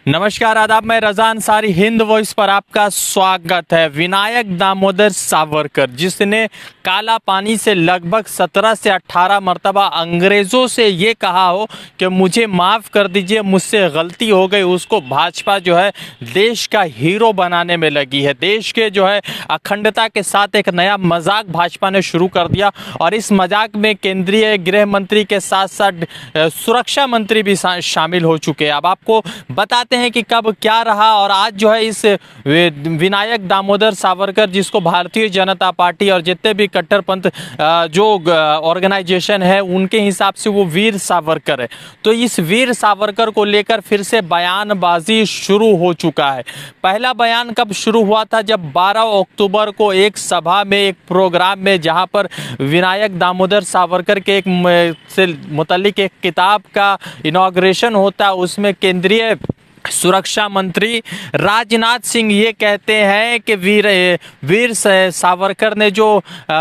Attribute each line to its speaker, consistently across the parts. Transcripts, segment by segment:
Speaker 1: नमस्कार आदाब, मैं रजा अंसारी हिंद वॉइस पर आपका स्वागत है। विनायक दामोदर सावरकर जिसने काला पानी से लगभग 17 से 18 मरतबा अंग्रेज़ों से ये कहा हो कि मुझे माफ़ कर दीजिए, मुझसे गलती हो गई, उसको भाजपा जो है देश का हीरो बनाने में लगी है। देश के जो है अखंडता के साथ एक नया मजाक भाजपा ने शुरू कर दिया और इस मजाक में केंद्रीय गृह मंत्री के साथ साथ सुरक्षा मंत्री भी शामिल हो चुके हैं। अब आपको बताते हैं कि कब क्या रहा। और आज जो है इस विनायक दामोदर सावरकर, जिसको भारतीय जनता पार्टी और जितने भी कट्टरपंथ जो ऑर्गेनाइजेशन है उनके हिसाब से वो वीर सावरकर है, तो इस वीर सावरकर को लेकर फिर से बयानबाजी शुरू हो चुका है। पहला बयान कब शुरू हुआ था? जब 12 अक्टूबर को एक सभा में, एक प्रोग्राम में, जहां पर विनायक दामोदर सावरकर के एक से मुतल्लिक एक किताब का इनॉग्रेशन होता है, उसमें केंद्रीय सुरक्षा मंत्री राजनाथ सिंह ये कहते हैं कि वीर सावरकर ने जो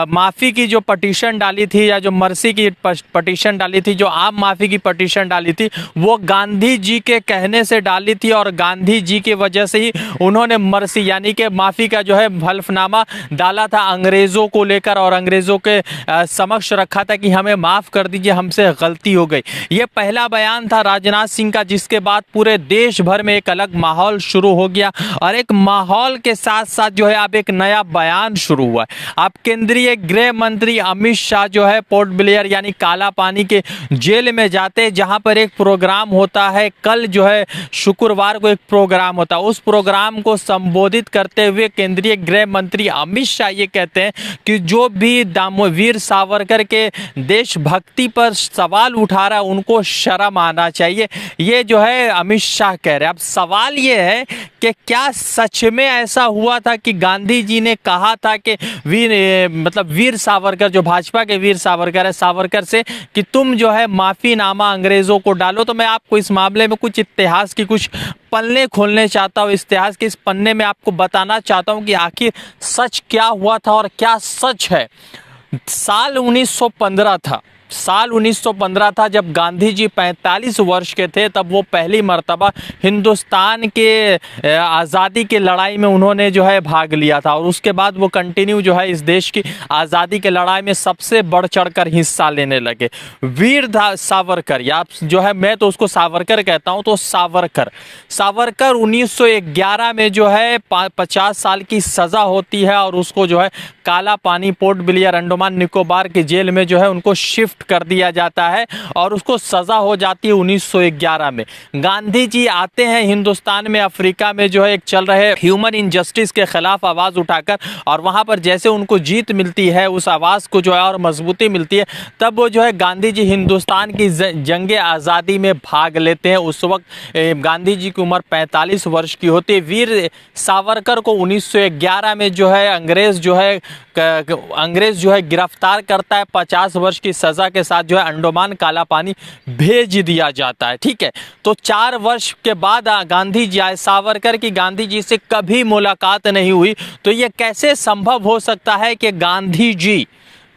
Speaker 1: माफ़ी की जो पटिशन डाली थी, या जो मर्सी की पटिशन डाली थी, जो आम माफ़ी की पटिशन डाली थी, वो गांधी जी के कहने से डाली थी और गांधी जी की वजह से ही उन्होंने मर्सी यानी कि माफ़ी का जो है हल्फनामा डाला था अंग्रेज़ों को लेकर और अंग्रेज़ों के समक्ष रखा था कि हमें माफ़ कर दीजिए, हमसे गलती हो गई। ये पहला बयान था राजनाथ सिंह का, जिसके बाद पूरे देश भर में एक अलग माहौल शुरू हो गया और एक माहौल के साथ साथ जो है अब एक नया बयान शुरू हुआ है। अब केंद्रीय गृह मंत्री अमित शाह जो है पोर्ट ब्लेयर यानी काला पानी के जेल में जाते हैं, जहां पर एक प्रोग्राम होता है। कल जो है शुक्रवार को एक प्रोग्राम होता है। उस प्रोग्राम को संबोधित करते हुए केंद्रीय गृह मंत्री अमित शाह ये कहते हैं कि जो भी वीर सावरकर के देशभक्ति पर सवाल उठा रहा है उनको शर्म आना चाहिए। ये जो है अमित शाह कह रहे हैं। अब सवाल ये है कि क्या सच में ऐसा हुआ था कि गांधी जी ने कहा था कि वीर सावरकर, जो भाजपा के वीर सावरकर है, सावरकर से कि तुम जो है माफीनामा अंग्रेजों को डालो? तो मैं आपको इस मामले में कुछ इतिहास की कुछ पन्ने खोलने चाहता हूँ। इतिहास के इस पन्ने में आपको बताना चाहता हूँ कि आखिर सच क्या हुआ था और क्या सच है। साल 1915 था। साल 1915 था जब गांधी जी 45 वर्ष के थे। तब वो पहली मर्तबा हिंदुस्तान के आज़ादी की लड़ाई में उन्होंने जो है भाग लिया था और उसके बाद वो कंटिन्यू जो है इस देश की आज़ादी की लड़ाई में सबसे बढ़ चढ़कर हिस्सा लेने लगे। वीर सावरकर, या जो है मैं तो उसको सावरकर कहता हूँ, तो सावरकर 1911 में जो है 50 साल की सज़ा होती है और उसको जो है काला पानी पोर्ट ब्लेयर अंडमान निकोबार के जेल में जो है उनको शिफ्ट कर दिया जाता है और उसको सज़ा हो जाती है 1911 में। गांधी जी आते हैं हिंदुस्तान में, अफ्रीका में जो है एक चल रहे ह्यूमन इंजस्टिस के खिलाफ आवाज़ उठाकर, और वहाँ पर जैसे उनको जीत मिलती है, उस आवाज़ को जो है और मजबूती मिलती है, तब वो जो है गांधी जी हिंदुस्तान की जंगे आज़ादी में भाग लेते हैं। उस वक्त गांधी जी की उम्र 45 वर्ष की होती है। वीर सावरकर को 1911 में जो है अंग्रेज़ जो है गिरफ्तार करता है। 50 वर्ष की सज़ा के साथ जो है अंडमान काला पानी भेज दिया जाता है। ठीक है, तो 4 वर्ष के बाद गांधी जी आए। सावरकर की गांधी जी से कभी मुलाकात नहीं हुई। तो ये कैसे संभव हो सकता है कि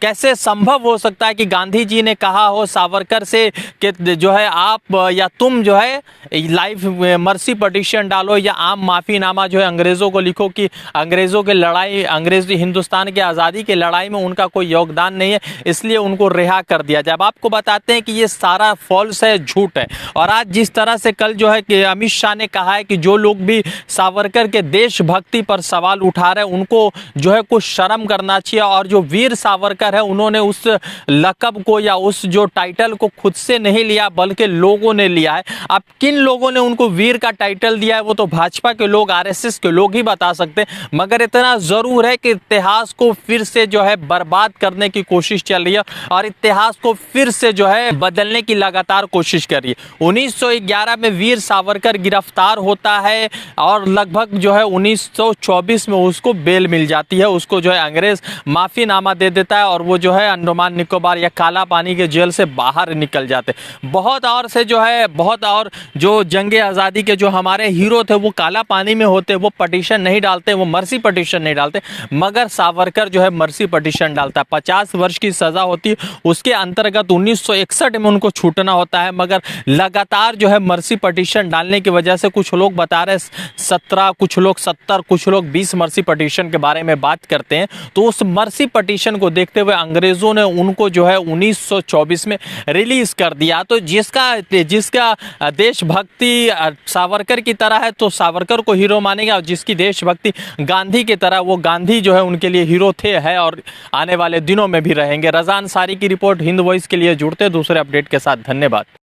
Speaker 1: कैसे संभव हो सकता है कि गांधी जी ने कहा हो सावरकर से कि जो है आप या तुम जो है लाइफ मर्सी पटिशन डालो या आम माफ़ीनामा जो है अंग्रेज़ों को लिखो कि अंग्रेज़ों के लड़ाई, अंग्रेज़ हिंदुस्तान की आज़ादी की लड़ाई में उनका कोई योगदान नहीं है, इसलिए उनको रिहा कर दिया जाए। अब आपको बताते हैं कि ये सारा फॉल्स है, झूठ है। और आज जिस तरह से कल जो है कि अमित शाह ने कहा है कि जो लोग भी सावरकर के देशभक्ति पर सवाल उठा रहे हैं उनको जो है कुछ शर्म करना चाहिए। और जो वीर सावरकर है उन्होंने उस लक़ब को या उस जो टाइटल को खुद से नहीं लिया बल्कि लोगों ने लिया है। अब किन लोगों ने उनको वीर का टाइटल दिया है वो तो भाजपा के लोग, आरएसएस के लोग ही बता सकते हैं। मगर इतना ज़रूर है कि इतिहास को फिर से जो है बर्बाद करने की कोशिश चल रही है और इतिहास को फिर से जो है बदलने की लगातार कोशिश कर रही है। 1911 में वीर सावरकर गिरफ्तार होता है और लगभग जो है 1924 में उसको बेल मिल जाती है। उसको जो है अंग्रेज़ माफ़ीनामा दे देता है और और वो जो है अंडमान निकोबार या काला पानी के जेल से बाहर निकल जाते। बहुत और जो जंगे आज़ादी के जो हमारे हीरो थे वो काला पानी में होते, वो पटिशन नहीं डालते, वो मर्सी पटिशन नहीं डालते, मगर सावरकर जो है मर्सी पटिशन डालता है। 50 वर्ष की सज़ा होती है, उसके अंतर्गत 1961 में उनको छूटना होता है, मगर लगातार जो है मर्सी पटिशन डालने की वजह से कुछ लोग बता रहे 17, कुछ लोग 70, कुछ लोग 20 मर्सी पटिशन के बारे में बात करते हैं। तो उस मर्सी पटिशन को देखते हुए अंग्रेजों ने उनको जो है 1924 में रिलीज कर दिया। तो जिसका देशभक्ति सावरकर की तरह है तो सावरकर को हीरो मानेंगे, और जिसकी देशभक्ति गांधी की तरह, वो गांधी जो है उनके लिए हीरो थे, है और आने वाले दिनों में भी रहेंगे। रज़ा अंसारी की रिपोर्ट, हिंद वॉइस के लिए जुड़ते दूसरे अपडेट के साथ। धन्यवाद।